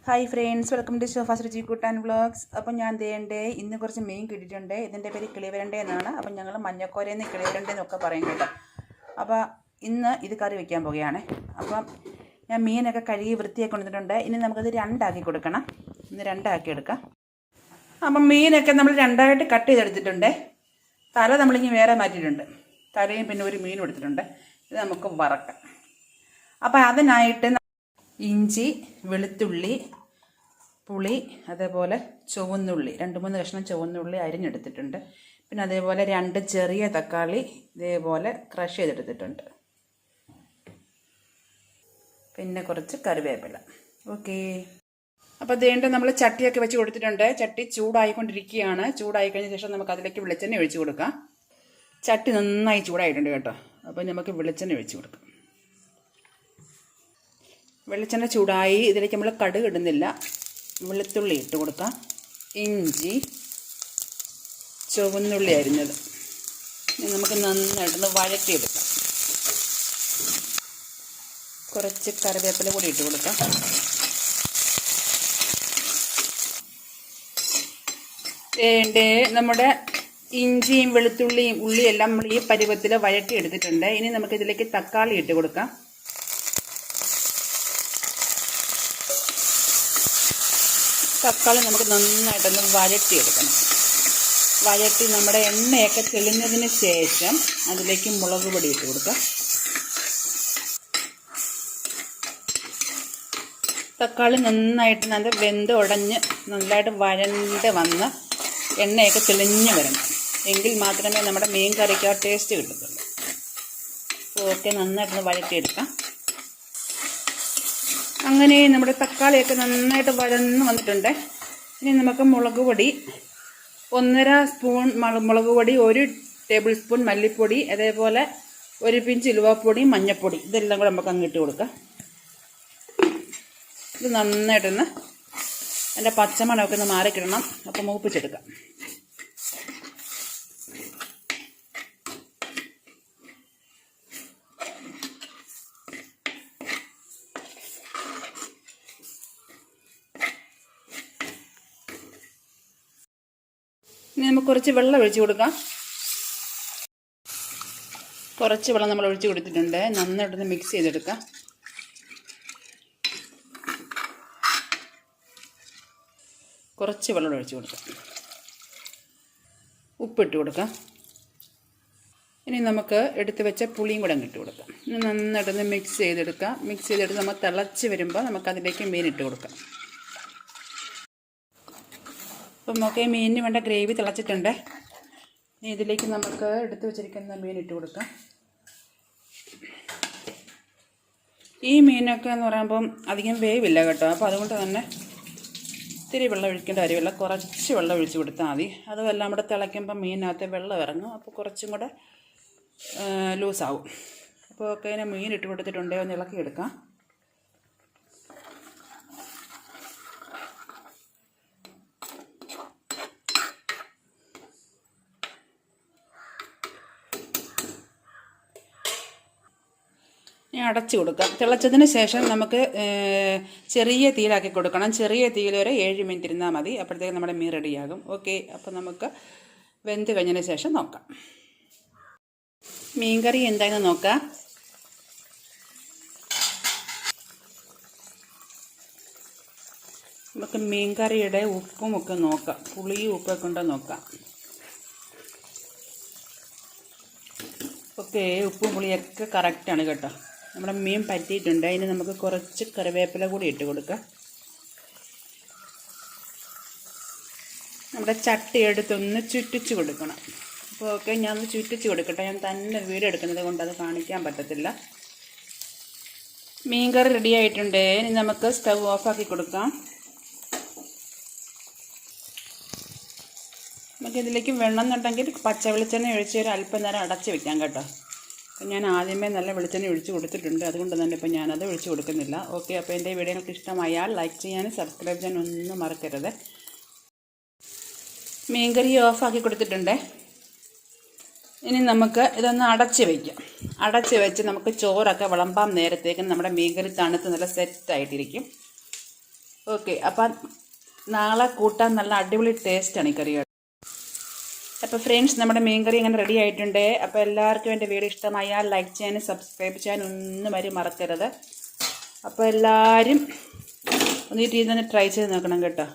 Hi friends, welcome to ഷോഫാസ് രുചി കൂട്ടാൻ vlogs. അപ്പം ഞാൻ ദേണ്ടേ ഇന്ന് കുറച്ച് മീൻ കിട്ടിയിട്ടുണ്ട്. ഇതിൻ്റെ പേര് കിളിവരണ്ട എന്നാണ്. അപ്പം ഞങ്ങൾ മഞ്ഞക്കോരയെന്ന് കിളിവരണ്ടെന്നൊക്കെ പറയും കേട്ടോ. അപ്പോൾ ഇന്ന് ഇത് കറി വയ്ക്കാൻ പോകുകയാണ്. അപ്പം ഞാൻ മീനൊക്കെ കഴുകി വൃത്തിയാക്കി കൊണ്ടിട്ടുണ്ട്. ഇനി നമുക്കത് രണ്ടാക്കി കൊടുക്കണം. ഇന്ന് രണ്ടാക്കി എടുക്കാം. അപ്പം മീനൊക്കെ നമ്മൾ രണ്ടായിട്ട് കട്ട് ചെയ്തെടുത്തിട്ടുണ്ട്. തല നമ്മളിങ്ങനെ വേറെ മാറ്റിയിട്ടുണ്ട്. തലയും പിന്നെ ഒരു മീനും എടുത്തിട്ടുണ്ട്. ഇത് നമുക്ക് വറക്കാം. അപ്പം അതിനായിട്ട് ഇഞ്ചി, വെളുത്തുള്ളി, പുളി, അതേപോലെ ചുവന്നുള്ളി 2-3 കഷ്ണം ചുവന്നുള്ളി അരിഞ്ഞെടുത്തിട്ടുണ്ട്. പിന്നെ അതേപോലെ 2 ചെറിയ തക്കാളി ഇതേപോലെ ക്രഷ് ചെയ്തെടുത്തിട്ടുണ്ട്. പിന്നെ കുറച്ച് കറിവേപ്പില. ഓക്കെ. അപ്പോൾ അതേണ്ട നമ്മൾ ചട്ടിയൊക്കെ വെച്ച് കൊടുത്തിട്ടുണ്ട്. ചട്ടി ചൂടായിക്കൊണ്ടിരിക്കുകയാണ്. ചൂടായി കഴിഞ്ഞ ശേഷം നമുക്ക് അതിലേക്ക് വെളിച്ചെണ്ണ ഒഴിച്ചു കൊടുക്കാം. ചട്ടി നന്നായി ചൂടായിട്ടുണ്ട് കേട്ടോ. അപ്പോൾ നമുക്ക് വെളിച്ചെണ്ണ ഒഴിച്ചു കൊടുക്കാം. വെളിച്ചെണ്ണ ചൂടായി. ഇതിലേക്ക് നമ്മൾ കടുക് ഇടുന്നില്ല. വെളുത്തുള്ളി ഇട്ട് കൊടുക്കാം. ഇഞ്ചി, ചുവന്നുള്ളി അരിഞ്ഞത് നമുക്ക് നന്നായിട്ടൊന്ന് വഴറ്റിയെടുക്കാം. കുറച്ച് കറിവേപ്പില കൂടി ഇട്ട് കൊടുക്കാം. നമ്മുടെ ഇഞ്ചിയും വെളുത്തുള്ളിയും ഉള്ളിയെല്ലാം നമ്മൾ ഈ പരുവത്തിൽ വഴറ്റിയെടുത്തിട്ടുണ്ട്. ഇനി നമുക്കിതിലേക്ക് തക്കാളി ഇട്ട് കൊടുക്കാം. തക്കാളി നമുക്ക് നന്നായിട്ടൊന്ന് വഴറ്റിയെടുക്കണം. വഴറ്റി നമ്മുടെ എണ്ണയൊക്കെ തെളിഞ്ഞതിന് ശേഷം അതിലേക്ക് മുളക് പൊടി ഇട്ട് കൊടുക്കാം. തക്കാളി നന്നായിട്ട് നല്ല വെന്ത് ഉടഞ്ഞ് നല്ലതായിട്ട് വഴണ്ട് വന്ന് എണ്ണയൊക്കെ തെളിഞ്ഞ് വരണം. എങ്കിൽ മാത്രമേ നമ്മുടെ മീൻ കറിക്ക് ആ ടേസ്റ്റ് കിട്ടത്തുള്ളൂ. ഓക്കെ, നന്നായിട്ടൊന്ന് വഴറ്റിയെടുക്കാം. അങ്ങനെ നമ്മുടെ തക്കാളിയൊക്കെ നന്നായിട്ട് വഴന്ന് വന്നിട്ടുണ്ട്. ഇനി നമുക്ക് മുളക് പൊടി 1.5 സ്പൂൺ മുളക് പൊടി, 1 ടേബിൾ സ്പൂൺ മല്ലിപ്പൊടി, അതേപോലെ 1 പിഞ്ച് ഉലുവാപ്പൊടി, മഞ്ഞൾപ്പൊടി ഇതെല്ലാം കൂടെ നമുക്ക് അങ്ങ് ഇട്ട് കൊടുക്കാം. ഇത് നന്നായിട്ടൊന്ന് അതിൻ്റെ പച്ചമണമൊക്കെ ഒന്ന് മാറിക്കിടണം. അപ്പോൾ മൂപ്പിച്ചെടുക്കാം. ഇനി നമുക്ക് കുറച്ച് വെള്ളം ഒഴിച്ച് കൊടുക്കാം. കുറച്ച് വെള്ളം നമ്മൾ ഒഴിച്ച് കൊടുത്തിട്ടുണ്ട്. നന്നായിട്ടൊന്ന് മിക്സ് ചെയ്തെടുക്കാം. കുറച്ച് വെള്ളം ഒഴിച്ച് കൊടുക്കാം. ഉപ്പിട്ട് കൊടുക്കാം. ഇനി നമുക്ക് എടുത്ത് വെച്ച പുളിയും കൂടെ ഇട്ട് കൊടുക്കാം. ഇനി നന്നായിട്ടൊന്ന് മിക്സ് ചെയ്തെടുക്കാം. മിക്സ് ചെയ്തെടുത്ത് നമ്മൾ തിളച്ച് വരുമ്പോൾ നമുക്കതിലേക്ക് മീനിട്ട് കൊടുക്കാം. അപ്പം നമുക്ക് മീനിന് വേണ്ട ഗ്രേവി തിളച്ചിട്ടുണ്ട്. ഇനി ഇതിലേക്ക് നമുക്ക് എടുത്ത് വെച്ചിരിക്കുന്ന മീൻ ഇട്ട് കൊടുക്കാം. ഈ മീനൊക്കെ എന്ന് പറയുമ്പം അധികം വേവില്ല കേട്ടോ. അപ്പോൾ അതുകൊണ്ട് തന്നെ ഇത്തിരി വെള്ളം ഒഴിക്കേണ്ട കാര്യമില്ല. കുറച്ച് വെള്ളം ഒഴിച്ച് കൊടുത്താൽ മതി. അതുമെല്ലാം നമ്മുടെ തിളയ്ക്കുമ്പം മീനിനകത്ത് വെള്ളം ഇറങ്ങും. അപ്പോൾ കുറച്ചും കൂടെ ലൂസാവും. അപ്പോൾ ഒക്കെ അതിനെ മീൻ ഇട്ട് കൊടുത്തിട്ടുണ്ടേ ഒന്ന് ഇളക്കിയെടുക്കാം. ഇനി അടച്ചു കൊടുക്കാം. തിളച്ചതിന് ശേഷം നമുക്ക് ചെറിയ തീയിലാക്കി കൊടുക്കണം. ചെറിയ തീയിൽ ഒരു 7 മിനിറ്റ് ഇരുന്നാൽ മതി. അപ്പോഴത്തേക്ക് നമ്മുടെ മീൻ റെഡിയാകും. ഓക്കെ, അപ്പോൾ നമുക്ക് വെന്ത് കഴിഞ്ഞതിന് ശേഷം നോക്കാം. മീൻ കറി എന്താണെന്ന് നോക്കാം. നമുക്ക് മീൻ കറിയുടെ ഉപ്പും ഒക്കെ നോക്കാം. പുളിയും ഉപ്പൊക്കെ ഉണ്ടോ നോക്കാം. ഓക്കെ, ഉപ്പും പുളിയൊക്കെ കറക്റ്റാണ് കേട്ടോ. നമ്മുടെ മീൻ പറ്റിയിട്ടുണ്ട്. അതിന് നമുക്ക് കുറച്ച് കറിവേപ്പില കൂടി ഇട്ട് കൊടുക്കാം. നമ്മുടെ ചട്ടി എടുത്തൊന്ന് ചുറ്റിച്ച് കൊടുക്കണം. അപ്പോൾ ഓക്കെ, ഞാൻ ഒന്ന് ചുറ്റിച്ച് കൊടുക്കട്ടെ. ഞാൻ തന്നെ വീഡിയോ എടുക്കുന്നത് കൊണ്ട് അത് കാണിക്കാൻ പറ്റത്തില്ല. മീൻ കറി റെഡി ആയിട്ടുണ്ട്. ഇനി നമുക്ക് സ്റ്റവ് ഓഫാക്കി കൊടുക്കാം. നമുക്കിതിലേക്ക് വേണമെന്നുണ്ടെങ്കിൽ പച്ച വെളിച്ചെണ്ണ ഒഴിച്ച് ഒരു അല്പം നേരം അടച്ച് വെക്കാം കേട്ടോ. അപ്പം ഞാൻ ആദ്യമേ നല്ല വെളിച്ചെണ്ണ ഒഴിച്ച് കൊടുത്തിട്ടുണ്ട്. അതുകൊണ്ട് തന്നെ ഇപ്പം ഞാനത് ഒഴിച്ച് കൊടുക്കുന്നില്ല. ഓക്കെ, അപ്പോൾ എൻ്റെ വീഡിയോ നിങ്ങൾക്ക് ഇഷ്ടമായാൽ ലൈക്ക് ചെയ്യാനും സബ്സ്ക്രൈബ് ചെയ്യാനും ഒന്നും മറക്കരുത്. മീൻകറി ഓഫാക്കി കൊടുത്തിട്ടുണ്ട്. ഇനി നമുക്ക് ഇതൊന്ന് അടച്ച് വയ്ക്കാം. അടച്ച് വെച്ച് നമുക്ക് ചോറൊക്കെ വിളമ്പാൻ നേരത്തേക്ക് നമ്മുടെ മീൻകറി തണുത്ത് നല്ല സെറ്റായിട്ടിരിക്കും. ഓക്കെ, അപ്പം നാളെ കൂട്ടാൻ നല്ല അടിപൊളി ടേസ്റ്റാണ് ഈ കറി കേട്ടോ. അപ്പോൾ ഫ്രണ്ട്സ്, നമ്മുടെ മീൻ കറി അങ്ങനെ റെഡി ആയിട്ടുണ്ട്. അപ്പോൾ എല്ലാവർക്കും എൻ്റെ വീഡിയോ ഇഷ്ടമായാൽ ലൈക്ക് ചെയ്യാനും സബ്സ്ക്രൈബ് ചെയ്യാനും ഒന്നും വരെ മറക്കരുത്. അപ്പോൾ എല്ലാവരും ഒന്ന് ഈ രീതിയിൽ തന്നെ ട്രൈ ചെയ്ത് നോക്കണം കേട്ടോ.